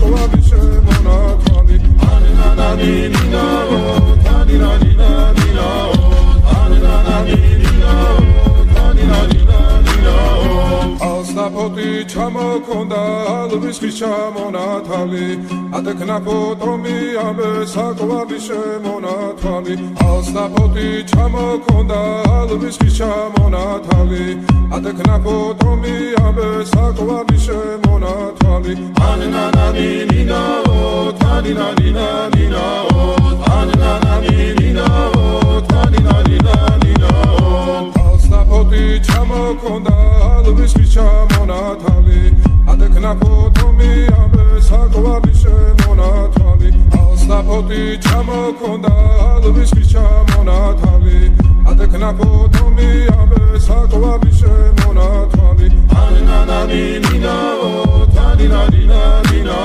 საკვარი შემონათვალი ანანანინინაო თანინანინანინაო ანანანინინაო თანინანინანინაო ალსაფოტი ჩამოქონდა ალვის ხის ჩამონათვალი ადექნა ფოტომი ამე საკვარი შემონათვალი ალსაფოტი ჩამოქონდა ალვის ხის ჩამონათვალი ადექნა ფოტომი ამე საკვარი შემონათვალი ანანანინინაო თანინანინანინაო ანანანინინაო თანინანინანინაო ალსაფოტი ჩამოქონდა ალვის ხის ჩამონათვალი ადექნა ფოტომი ამე საკვარი შემონათვალი ალსაფოტი ჩამოქონდა ალვის ხის ჩამონათვალი ადექნა ფოტომი ამე საკვარი შემონათვალი ანანანინინაო